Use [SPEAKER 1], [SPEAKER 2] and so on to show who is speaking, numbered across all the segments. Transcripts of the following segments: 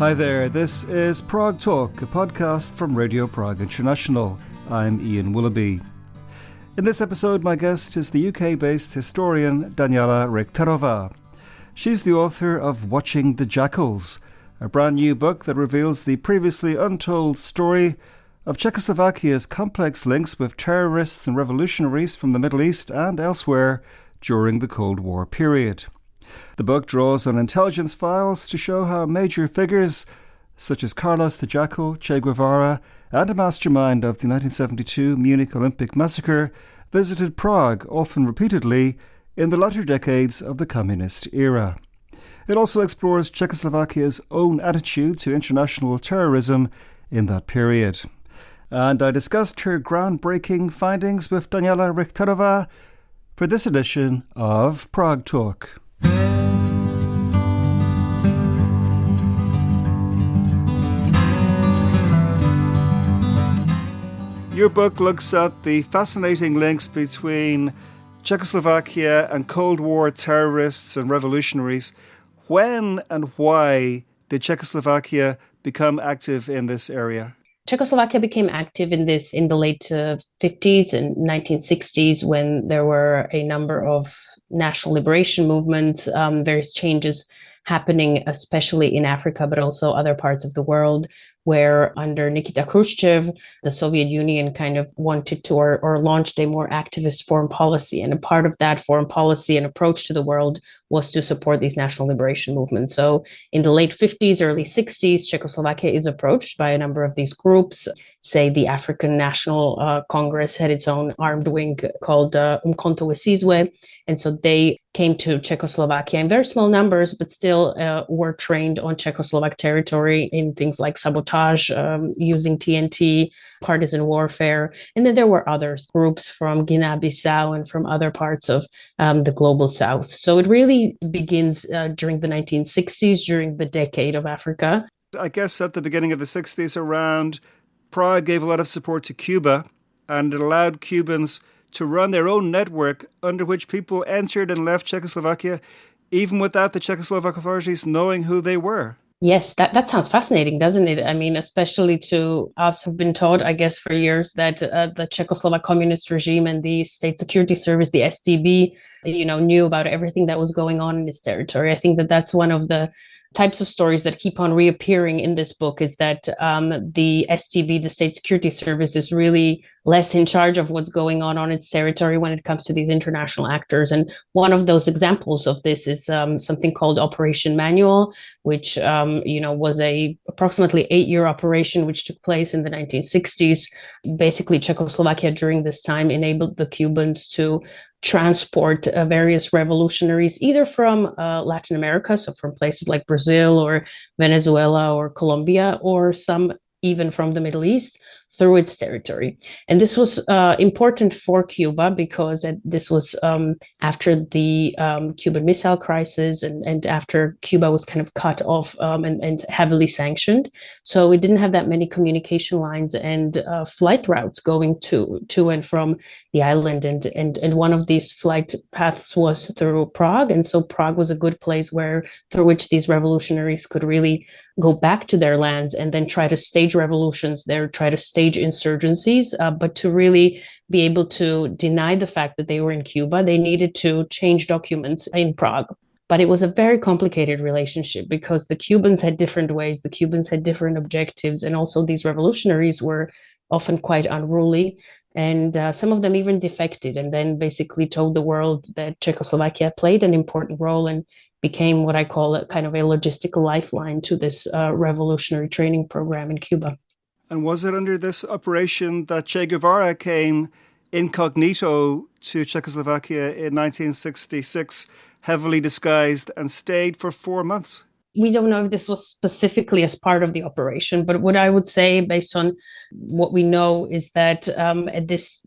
[SPEAKER 1] Hi there, this is Prague Talk, a podcast from Radio Prague International. I'm Ian Willoughby. In this episode, my guest is the UK-based historian Daniela Richterová. She's the author of Watching the Jackals, a brand new book that reveals the previously untold story of Czechoslovakia's complex links with terrorists and revolutionaries from the Middle East and elsewhere during the Cold War period. The book draws on intelligence files to show how major figures such as Carlos the Jackal, Che Guevara, and a mastermind of the 1972 Munich Olympic massacre visited Prague, often repeatedly, in the latter decades of the communist era. It also explores Czechoslovakia's own attitude to international terrorism in that period. And I discussed her groundbreaking findings with Daniela Richterová for this edition of Prague Talk. Your book looks at the fascinating links between Czechoslovakia and Cold War terrorists and revolutionaries. When and why did Czechoslovakia become active in this area?
[SPEAKER 2] Czechoslovakia became active in this in the late 50s and 1960s when there were a number of national liberation movements, various changes happening, especially in Africa, but also other parts of the world, where under Nikita Khrushchev, the Soviet Union kind of wanted to or launched a more activist foreign policy. And a part of that foreign policy and approach to the world was to support these national liberation movements. So in the late 50s, early 60s, Czechoslovakia is approached by a number of these groups. Say the African National Congress had its own armed wing called untold. And so they came to Czechoslovakia in very small numbers, but still were trained on Czechoslovak territory in things like sabotage, using TNT, partisan warfare. And then there were other groups from Guinea-Bissau and from other parts of the global south. So it really begins during the 1960s, during the decade of Africa.
[SPEAKER 1] I guess at the beginning of the 60s around, Prague gave a lot of support to Cuba, and it allowed Cubans to run their own network under which people entered and left Czechoslovakia, even without the Czechoslovak authorities knowing who they were.
[SPEAKER 2] Yes, that sounds fascinating, doesn't it? I mean, especially to us who've been taught, I guess, for years that the Czechoslovak communist regime and the State Security Service, the STB, knew about everything that was going on in its territory. I think that that's one of the types of stories that keep on reappearing in this book, is that the STB, the State Security Service, is really less in charge of what's going on its territory when it comes to these international actors. And one of those examples of this is something called Operation Manual, which was a approximately 8-year operation which took place in the 1960s. Basically, Czechoslovakia during this time enabled the Cubans to transport various revolutionaries, either from Latin America, so from places like Brazil or Venezuela or Colombia, or some even from the Middle East, through its territory. And this was important for Cuba because this was after the Cuban Missile Crisis and after Cuba was kind of cut off and heavily sanctioned. So it didn't have that many communication lines and flight routes going to and from the island. And one of these flight paths was through Prague. And so Prague was a good place through which these revolutionaries could really go back to their lands and then try to stage revolutions there, try to stage insurgencies, but to really be able to deny the fact that they were in Cuba, they needed to change documents in Prague. But it was a very complicated relationship because the Cubans had different ways, the Cubans had different objectives, and also these revolutionaries were often quite unruly. And some of them even defected and then basically told the world that Czechoslovakia played an important role and became what I call a kind of a logistical lifeline to this revolutionary training program in Cuba.
[SPEAKER 1] And was it under this operation that Che Guevara came incognito to Czechoslovakia in 1966, heavily disguised, and stayed for 4 months?
[SPEAKER 2] We don't know if this was specifically as part of the operation, but what I would say, based on what we know, is that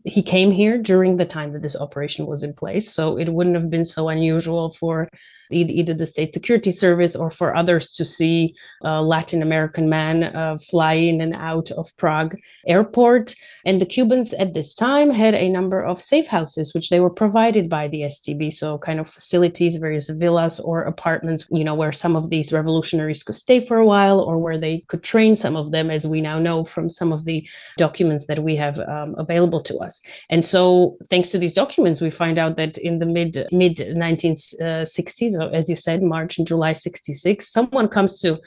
[SPEAKER 2] he came here during the time that this operation was in place. So it wouldn't have been so unusual for either the State Security Service or for others to see a Latin American man fly in and out of Prague airport. And the Cubans at this time had a number of safe houses, which they were provided by the STB. So kind of facilities, various villas or apartments, where some of these revolutionaries could stay for a while, or where they could train some of them, as we now know from some of the documents that we have available to us. And so thanks to these documents, we find out that in the mid 1960s, or as you said, March and July 66, someone comes to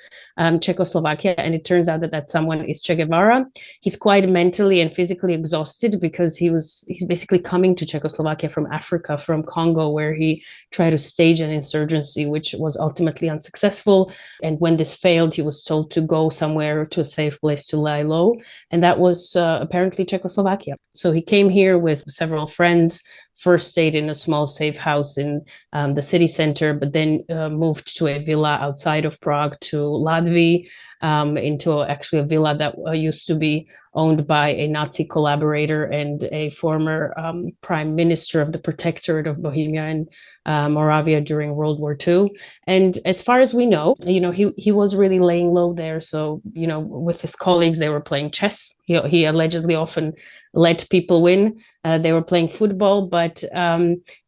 [SPEAKER 2] Czechoslovakia, and it turns out that someone is Che Guevara. He's quite mentally and physically exhausted because he's basically coming to Czechoslovakia from Africa, from Congo, where he tried to stage an insurgency, which was ultimately unsuccessful. And when this failed, he was told to go somewhere to a safe place to lie low. And that was apparently Czechoslovakia. So he came here with several friends, first stayed in a small safe house in the city center, but then moved to a villa outside of Prague, to Ladvi, into actually a villa that used to be owned by a Nazi collaborator and a former prime minister of the Protectorate of Bohemia and Moravia during World War II. And as far as we know, he was really laying low there. So, with his colleagues, they were playing chess. He allegedly often let people win. They were playing football, but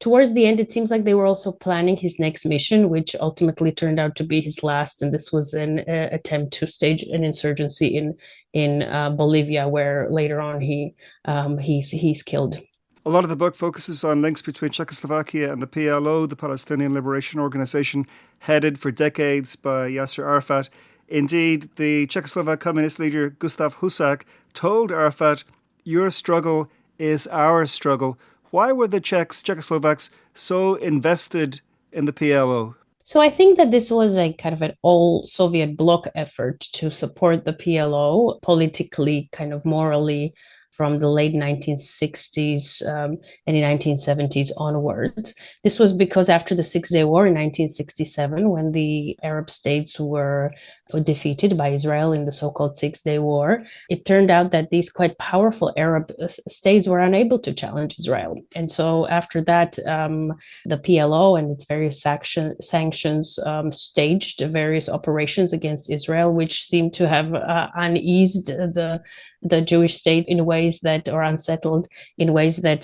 [SPEAKER 2] towards the end, it seems like they were also planning his next mission, which ultimately turned out to be his last. And this was an attempt to stage an insurgency in Bolivia, where later on he's killed.
[SPEAKER 1] A lot of the book focuses on links between Czechoslovakia and the PLO, the Palestinian Liberation Organization, headed for decades by Yasser Arafat. Indeed, the Czechoslovak communist leader Gustav Husak told Arafat, "Your struggle is our struggle." Why were the Czechoslovaks so invested in the PLO?
[SPEAKER 2] So I think that this was a kind of an all-Soviet bloc effort to support the PLO politically, kind of morally, from the late 1960s and the 1970s onwards. This was because after the Six-Day War in 1967, when the Arab states were defeated by Israel in the so-called Six-Day War, it turned out that these quite powerful Arab states were unable to challenge Israel. And so after that, the PLO and its various sanctions staged various operations against Israel, which seemed to have uneased the Jewish state in ways that, or unsettled in ways that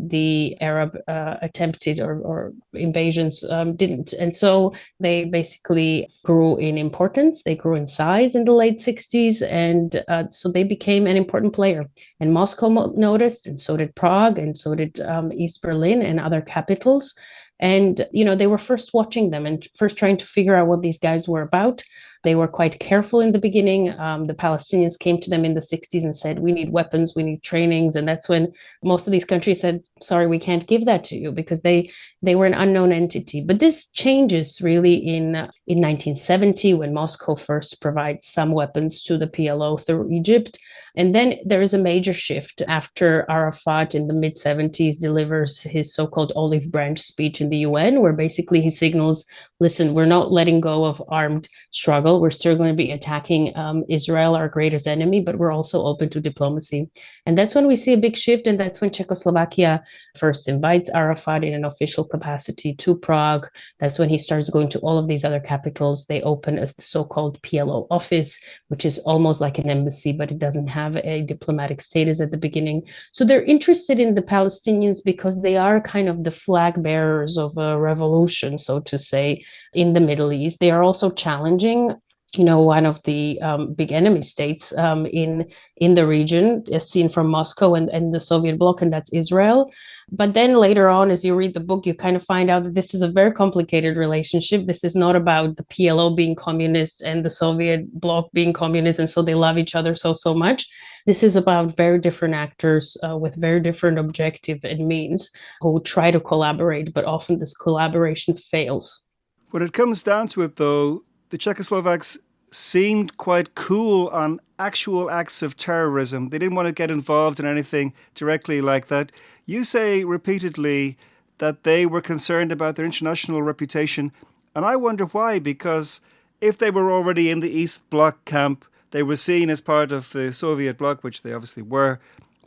[SPEAKER 2] the Arab attempted or invasions didn't. And so they basically grew in importance. They grew in size in the late 60s. And so they became an important player. And Moscow noticed, and so did Prague, and so did East Berlin and other capitals. And, they were first watching them and first trying to figure out what these guys were about. They were quite careful in the beginning. The Palestinians came to them in the 60s and said, we need weapons, we need trainings. And that's when most of these countries said, sorry, we can't give that to you, because they were an unknown entity. But this changes really in 1970, when Moscow first provides some weapons to the PLO through Egypt. And then there is a major shift after Arafat in the mid-70s delivers his so-called olive branch speech in the UN, where basically he signals, listen, we're not letting go of armed struggle. We're still going to be attacking Israel, our greatest enemy, but we're also open to diplomacy. And that's when we see a big shift. And that's when Czechoslovakia first invites Arafat in an official capacity to Prague. That's when he starts going to all of these other capitals. They open a so-called PLO office, which is almost like an embassy, but it doesn't have a diplomatic status at the beginning. So they're interested in the Palestinians because they are kind of the flag bearers of a revolution, so to say, in the Middle East. They are also challenging one of the big enemy states in the region, as seen from Moscow and the Soviet bloc, and that's Israel. But then later on, as you read the book, you kind of find out that this is a very complicated relationship. This is not about the PLO being communist and the Soviet bloc being communist, and so they love each other so much. This is about very different actors with very different objective and means who try to collaborate, but often this collaboration fails.
[SPEAKER 1] When it comes down to it, though, the Czechoslovaks seemed quite cool on actual acts of terrorism. They didn't want to get involved in anything directly like that. You say repeatedly that they were concerned about their international reputation. And I wonder why, because if they were already in the East Bloc camp, they were seen as part of the Soviet bloc, which they obviously were.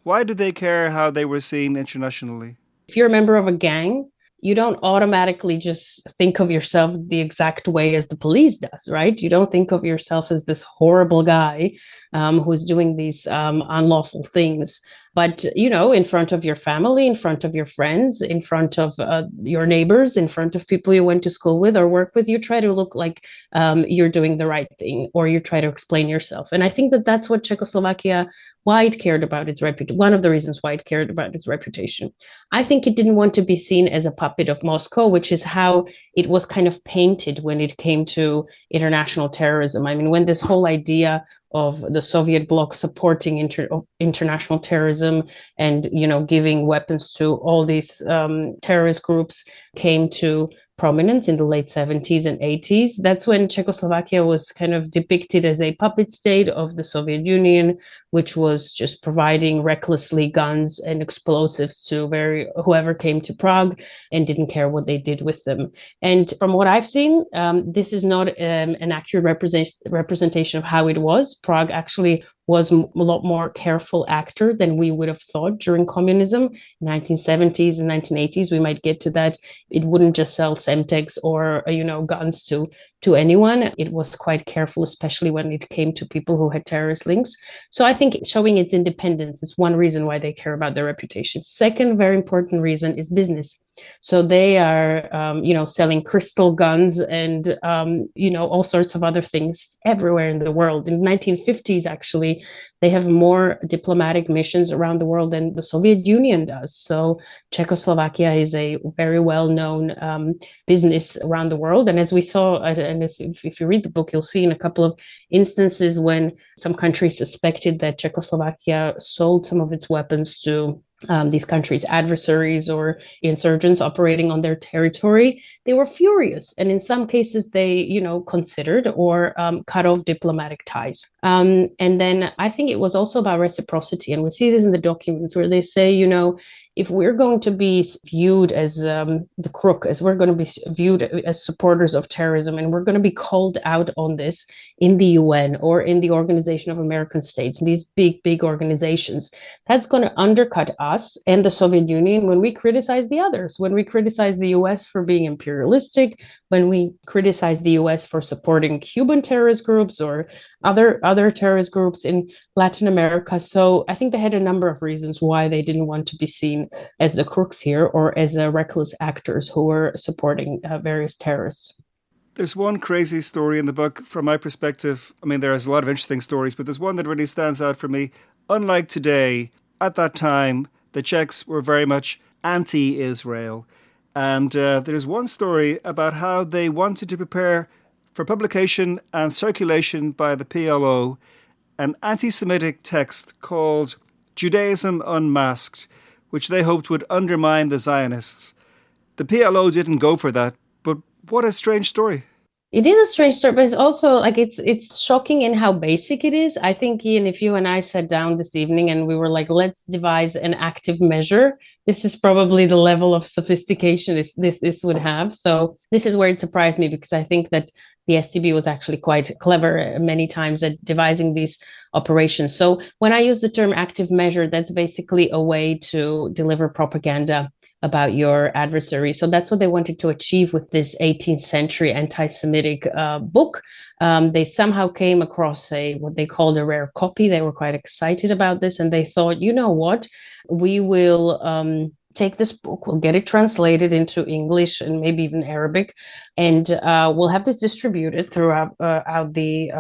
[SPEAKER 1] Why did they care how they were seen internationally?
[SPEAKER 2] If you're a member of a gang, you don't automatically just think of yourself the exact way as the police does, right? You don't think of yourself as this horrible guy who's doing these unlawful things. But, in front of your family, in front of your friends, in front of your neighbors, in front of people you went to school with or work with, you try to look like you're doing the right thing, or you try to explain yourself. And I think that that's what Czechoslovakia, why it cared about its reputation. One of the reasons why it cared about its reputation. I think it didn't want to be seen as a puppet of Moscow, which is how it was kind of painted when it came to international terrorism. I mean, when this whole idea of the Soviet bloc supporting international terrorism and, giving weapons to all these terrorist groups came to prominence in the late 70s and 80s. That's when Czechoslovakia was kind of depicted as a puppet state of the Soviet Union, which was just providing recklessly guns and explosives to whoever came to Prague and didn't care what they did with them. And from what I've seen, this is not an accurate representation of how it was. Prague actually was a lot more careful actor than we would have thought during communism. 1970s and 1980s, we might get to that. It wouldn't just sell Semtex or guns to anyone. It was quite careful, especially when it came to people who had terrorist links. So I think showing its independence is one reason why they care about their reputation. Second very important reason is business. So they are, selling crystal guns and, all sorts of other things everywhere in the world. In the 1950s, actually, they have more diplomatic missions around the world than the Soviet Union does. So Czechoslovakia is a very well-known business around the world. And as we saw, and if you read the book, you'll see in a couple of instances when some countries suspected that Czechoslovakia sold some of its weapons to these countries' adversaries or insurgents operating on their territory, they were furious. And in some cases, they, considered or cut off diplomatic ties. And then I think it was also about reciprocity. And we see this in the documents where they say, if we're going to be viewed as the crook, as we're going to be viewed as supporters of terrorism, and we're going to be called out on this in the UN or in the Organization of American States, in these big, big organizations, that's going to undercut us and the Soviet Union when we criticize the others, when we criticize the US for being imperialistic, when we criticize the US for supporting Cuban terrorist groups or other terrorist groups in Latin America. So I think they had a number of reasons why they didn't want to be seen as the crooks here or as reckless actors who were supporting various terrorists.
[SPEAKER 1] There's one crazy story in the book from my perspective. I mean, there's a lot of interesting stories, but there's one that really stands out for me. Unlike today, at that time, the Czechs were very much anti-Israel. And there's one story about how they wanted to prepare for publication and circulation by the PLO an anti-Semitic text called Judaism Unmasked, which they hoped would undermine the Zionists. The PLO didn't go for that, but what a strange story.
[SPEAKER 2] It is a strange story, but it's also like it's shocking in how basic it is. I think, Ian, if you and I sat down this evening and we were like, let's devise an active measure, this is probably the level of sophistication this would have. So this is where it surprised me, because I think that the STB was actually quite clever many times at devising these operations. So when I use the term active measure, that's basically a way to deliver propaganda about your adversary. So that's what they wanted to achieve with this 18th century anti-Semitic book. They somehow came across what they called a rare copy. They were quite excited about this, and they thought, you know what, we will take this book, we'll get it translated into English and maybe even Arabic, and we'll have this distributed throughout out the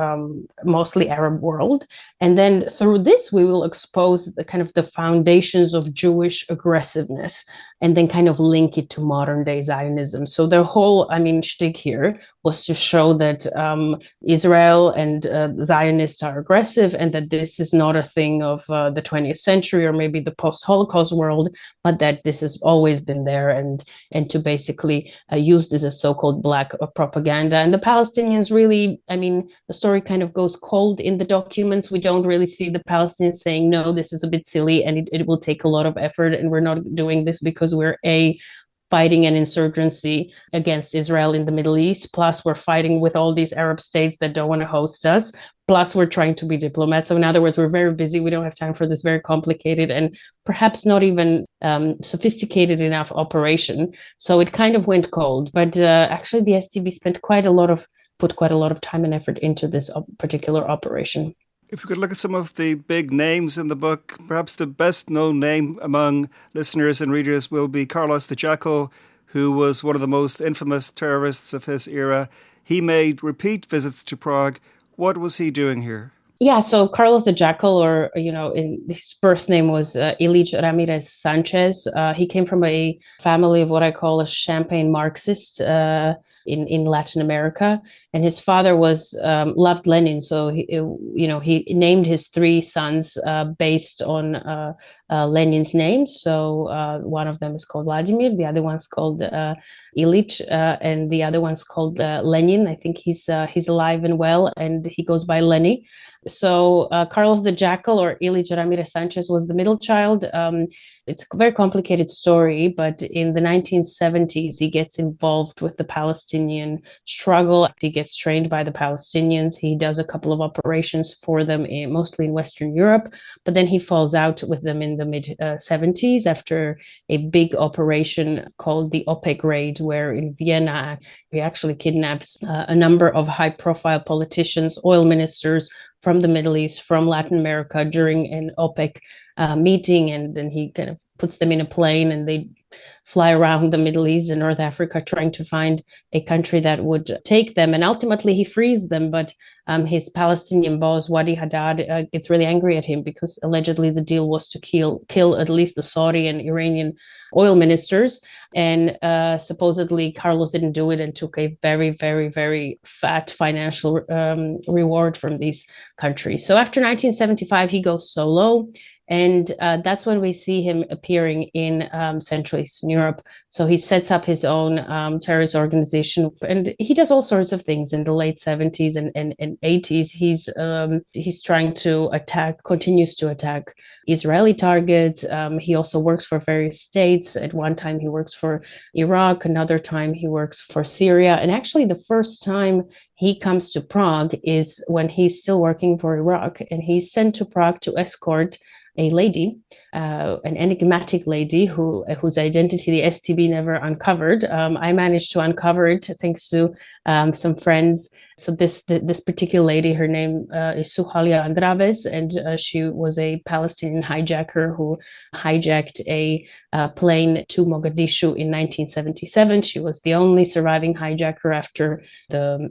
[SPEAKER 2] mostly Arab world. And then through this, we will expose the kind of the foundations of Jewish aggressiveness and then kind of link it to modern day Zionism. So their whole, shtick here was to show that Israel and Zionists are aggressive, and that this is not a thing of the 20th century or maybe the post-Holocaust world, but that this has always been there, and to basically use this as so-called black propaganda. And the Palestinians really, the story kind of goes cold in the documents. We don't really see the Palestinians saying, no, this is a bit silly and it will take a lot of effort, and we're not doing this because we're fighting an insurgency against Israel in the Middle East, plus we're fighting with all these Arab states that don't want to host us, plus we're trying to be diplomats. So in other words, we're very busy. We don't have time for this very complicated and perhaps not even sophisticated enough operation. So it kind of went cold. But actually, the STB put quite a lot of time and effort into this particular operation.
[SPEAKER 1] If we could look at some of the big names in the book, perhaps the best known name among listeners and readers will be Carlos the Jackal, who was one of the most infamous terrorists of his era. He made repeat visits to Prague. What was he doing here?
[SPEAKER 2] Yeah, so Carlos the Jackal, or his birth name was Ilich Ramirez Sanchez. He came from a family of what I call a champagne Marxist in Latin America, and his father was loved Lenin, so he named his three sons based on Lenin's name. So one of them is called Vladimir, the other one's called Ilich, and the other one's called Lenin. I think he's alive and well, and he goes by Lenny. So Carlos the Jackal, or Ilich Ramirez Sanchez, was the middle child. It's a very complicated story, but in the 1970s, he gets involved with the Palestinian struggle. He gets trained by the Palestinians. He does a couple of operations for them, mostly in Western Europe, but then he falls out with them in the mid-70s after a big operation called the OPEC raid, where in Vienna, he actually kidnaps a number of high-profile politicians, oil ministers, from the Middle East, from Latin America during an OPEC meeting, and then he kind of puts them in a plane and they fly around the Middle East and North Africa trying to find a country that would take them. And ultimately he frees them, but his Palestinian boss, Wadi Haddad, gets really angry at him because allegedly the deal was to kill at least the Saudi and Iranian oil ministers. And supposedly Carlos didn't do it and took a very, very, very fat financial reward from these countries. So after 1975, he goes solo. And that's when we see him appearing in Central Eastern Europe. So he sets up his own terrorist organization, and he does all sorts of things in the late 70s and 80s. He's trying to continues to attack Israeli targets. He also works for various states. At one time, he works for Iraq. Another time, he works for Syria. And actually, the first time he comes to Prague is when he's still working for Iraq, and he's sent to Prague to escort a lady, an enigmatic lady whose identity the STB never uncovered. I managed to uncover it thanks to some friends. So this particular lady, her name is Suhalia Andraves, and she was a Palestinian hijacker who hijacked a plane to Mogadishu in 1977. She was the only surviving hijacker after the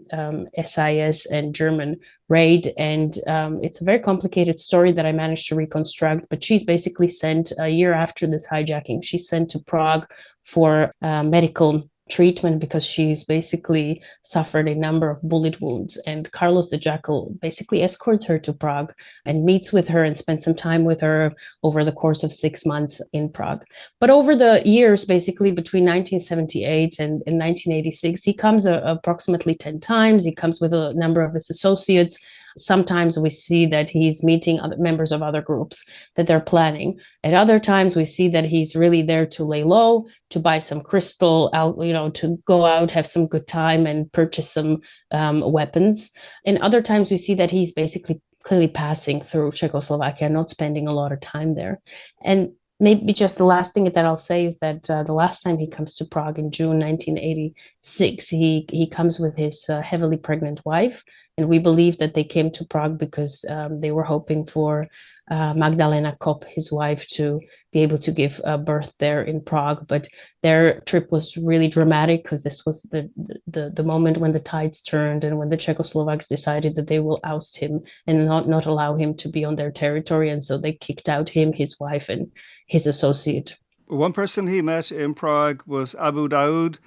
[SPEAKER 2] SIS and German raid. And it's a very complicated story that I managed to reconstruct, but she's basically sent a year after this hijacking. She's sent to Prague for medical treatment because she's basically suffered a number of bullet wounds. And Carlos the Jackal basically escorts her to Prague and meets with her and spends some time with her over the course of 6 months in Prague. But over the years, basically between 1978 and 1986, he comes approximately 10 times. He comes with a number of his associates. Sometimes we see that he's meeting other members of other groups that they're planning. At other times, we see that he's really there to lay low, to buy some crystal, to go out, have some good time, and purchase some weapons. And other times, we see that he's basically clearly passing through Czechoslovakia, not spending a lot of time there. And maybe just the last thing that I'll say is that the last time he comes to Prague in June 1986, he comes with his heavily pregnant wife. And we believe that they came to Prague because they were hoping for Magdalena Kopp, his wife, to be able to give birth there in Prague. But their trip was really dramatic because this was the moment when the tides turned and when the Czechoslovaks decided that they will oust him and not allow him to be on their territory. And so they kicked out him, his wife, and his associate.
[SPEAKER 1] One person he met in Prague was Abu Daoud,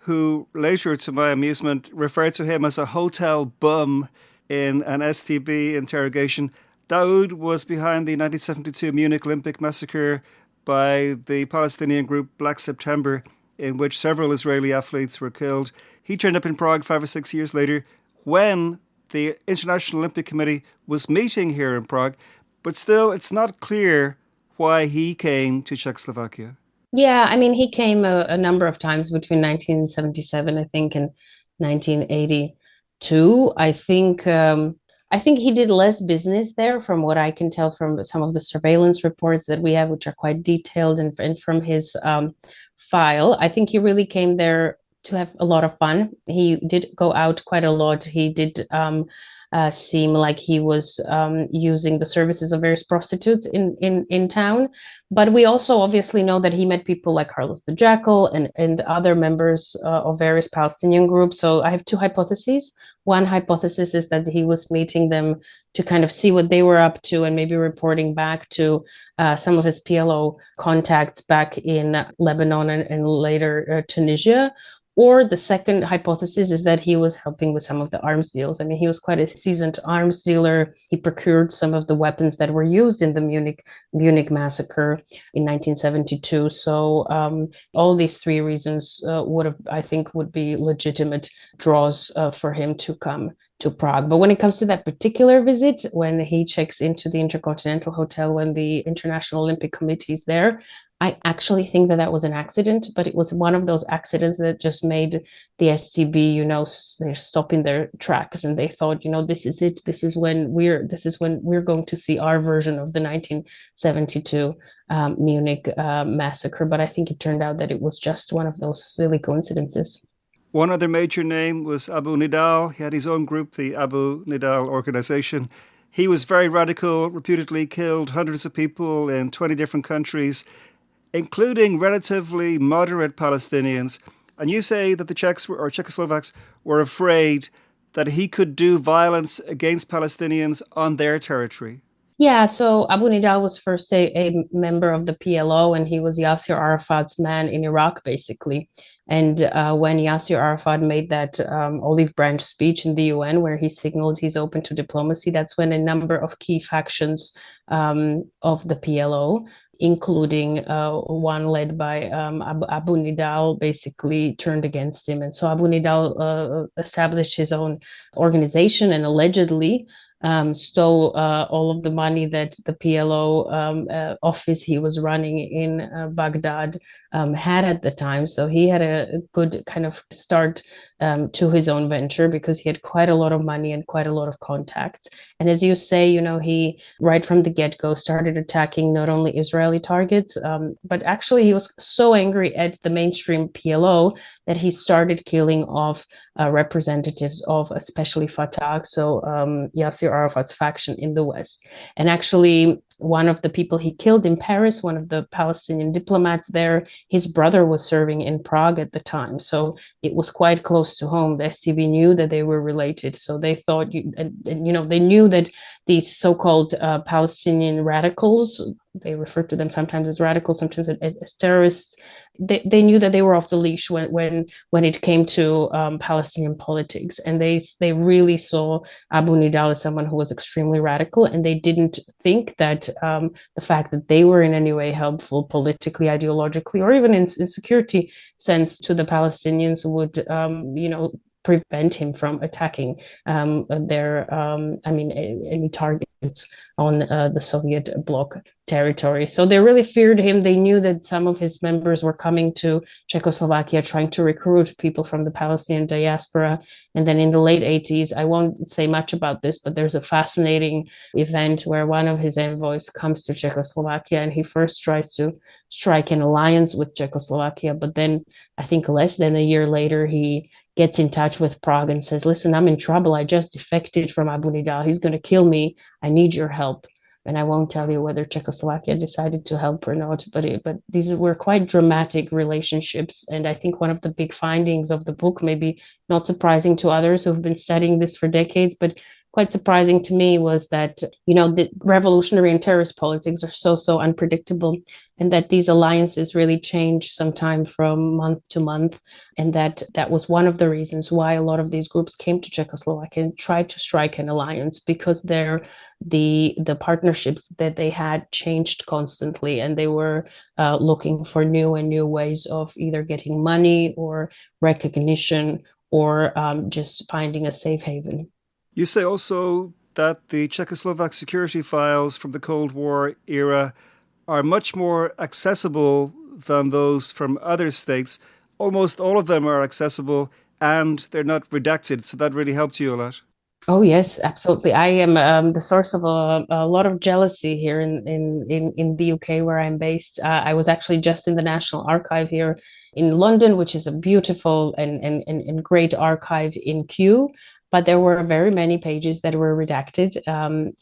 [SPEAKER 1] who later, to my amusement, referred to him as a hotel bum in an STB interrogation. Daoud was behind the 1972 Munich Olympic massacre by the Palestinian group Black September, in which several Israeli athletes were killed. He turned up in Prague 5 or 6 years later when the International Olympic Committee was meeting here in Prague. But still, it's not clear why he came to Czechoslovakia.
[SPEAKER 2] Yeah, I mean, he came a number of times between 1977, I think, and 1982. I think he did less business there, from what I can tell from some of the surveillance reports that we have, which are quite detailed, and from his file. I think he really came there to have a lot of fun. He did go out quite a lot. He did seem like he was using the services of various prostitutes in town. But we also obviously know that he met people like Carlos the Jackal and other members of various Palestinian groups. So I have two hypotheses. One hypothesis is that he was meeting them to kind of see what they were up to and maybe reporting back to some of his PLO contacts back in Lebanon and later Tunisia. Or the second hypothesis is that he was helping with some of the arms deals. I mean, he was quite a seasoned arms dealer. He procured some of the weapons that were used in the Munich massacre in 1972. So all these three reasons would be legitimate draws for him to come to Prague. But when it comes to that particular visit, when he checks into the Intercontinental Hotel, when the International Olympic Committee is there, I actually think that was an accident, but it was one of those accidents that just made the STB, they're stopping their tracks, and they thought, this is it. This is when we're going to see our version of the 1972 Munich massacre. But I think it turned out that it was just one of those silly coincidences.
[SPEAKER 1] One other major name was Abu Nidal. He had his own group, the Abu Nidal organization. He was very radical, reputedly killed hundreds of people in 20 different countries, including relatively moderate Palestinians. And you say that the Czechs or Czechoslovaks were afraid that he could do violence against Palestinians on their territory.
[SPEAKER 2] Yeah, so Abu Nidal was first a member of the PLO, and he was Yasser Arafat's man in Iraq, basically. And when Yasser Arafat made that olive branch speech in the UN where he signaled he's open to diplomacy, that's when a number of key factions of the PLO, including one led by Abu Nidal, basically turned against him. And so Abu Nidal established his own organization and allegedly stole all of the money that the PLO office he was running in Baghdad had at the time. So he had a good kind of start to his own venture because he had quite a lot of money and quite a lot of contacts. And as you say, he right from the get-go started attacking not only Israeli targets, but actually he was so angry at the mainstream PLO that he started killing off representatives of especially Fatah, so Yasser Arafat's faction in the West. And actually, one of the people he killed in Paris, one of the Palestinian diplomats there, his brother was serving in Prague at the time. So it was quite close to home. The STB knew that they were related. So they thought, they knew that these so-called Palestinian radicals, they refer to them sometimes as radicals, sometimes as terrorists, they knew that they were off the leash when it came to Palestinian politics. And they really saw Abu Nidal as someone who was extremely radical, and they didn't think that the fact that they were in any way helpful politically, ideologically, or even in security sense to the Palestinians would, prevent him from attacking any targets on the Soviet bloc territory. So they really feared him. They knew that some of his members were coming to Czechoslovakia trying to recruit people from the Palestinian diaspora. And then in the late 80s, I won't say much about this, but there's a fascinating event where one of his envoys comes to Czechoslovakia and he first tries to strike an alliance with Czechoslovakia. But then I think less than a year later, he gets in touch with Prague and says, listen, I'm in trouble. I just defected from Abu Nidal. He's going to kill me. I need your help. And I won't tell you whether Czechoslovakia decided to help or not, but these were quite dramatic relationships. And I think one of the big findings of the book, maybe not surprising to others who've been studying this for decades, but quite surprising to me, was that, the revolutionary and terrorist politics are so unpredictable, and that these alliances really change sometime from month to month. And that was one of the reasons why a lot of these groups came to Czechoslovakia and tried to strike an alliance, because the partnerships that they had changed constantly, and they were looking for new and new ways of either getting money or recognition or just finding a safe haven.
[SPEAKER 1] You say also that the Czechoslovak security files from the Cold War era are much more accessible than those from other states. Almost all of them are accessible and they're not redacted. So that really helped you a lot.
[SPEAKER 2] Oh, yes, absolutely. I am the source of a lot of jealousy here in the UK where I'm based. I was actually just in the National Archive here in London, which is a beautiful and great archive in Kew. But there were very many pages that were redacted,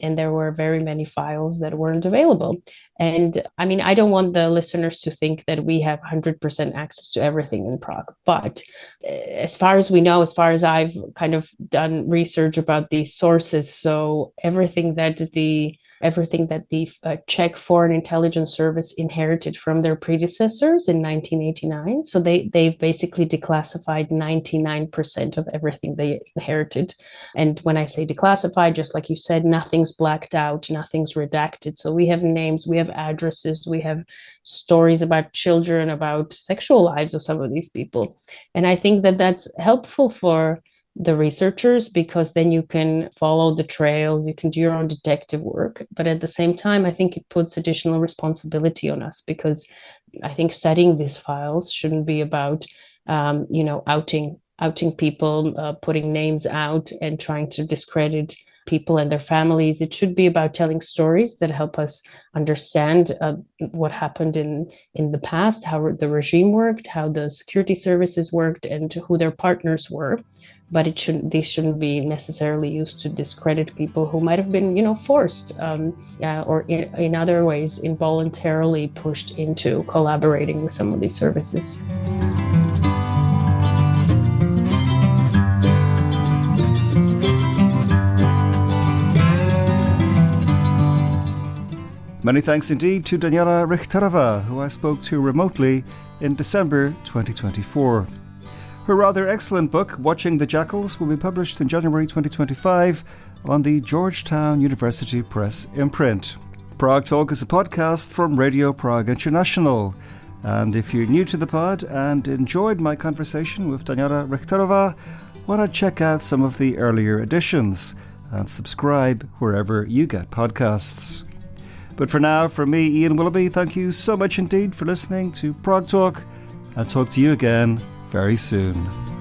[SPEAKER 2] and there were very many files that weren't available. And I mean, I don't want the listeners to think that we have 100% access to everything in Prague. But as far as we know, as far as I've kind of done research about these sources, so everything that the Czech Foreign Intelligence Service inherited from their predecessors in 1989. So they've basically declassified 99% of everything they inherited. And when I say declassified, just like you said, nothing's blacked out, nothing's redacted. So we have names, we have addresses, we have stories about children, about sexual lives of some of these people. And I think that that's helpful for the researchers, because then you can follow the trails, you can do your own detective work. But at the same time, I think it puts additional responsibility on us, because I think studying these files shouldn't be about, outing people, putting names out and trying to discredit people and their families. It should be about telling stories that help us understand what happened in the past, how the regime worked, how the security services worked, and who their partners were. But these shouldn't be necessarily used to discredit people who might have been, forced or in other ways involuntarily pushed into collaborating with some of these services.
[SPEAKER 1] Many thanks indeed to Daniela Richterová, who I spoke to remotely in December 2024. Her rather excellent book, Watching the Jackals, will be published in January 2025 on the Georgetown University Press imprint. Prague Talk is a podcast from Radio Prague International. And if you're new to the pod and enjoyed my conversation with Daniela Richterová, why not check out some of the earlier editions and subscribe wherever you get podcasts. But for now, from me, Ian Willoughby, thank you so much indeed for listening to Prague Talk. I'll talk to you again very soon.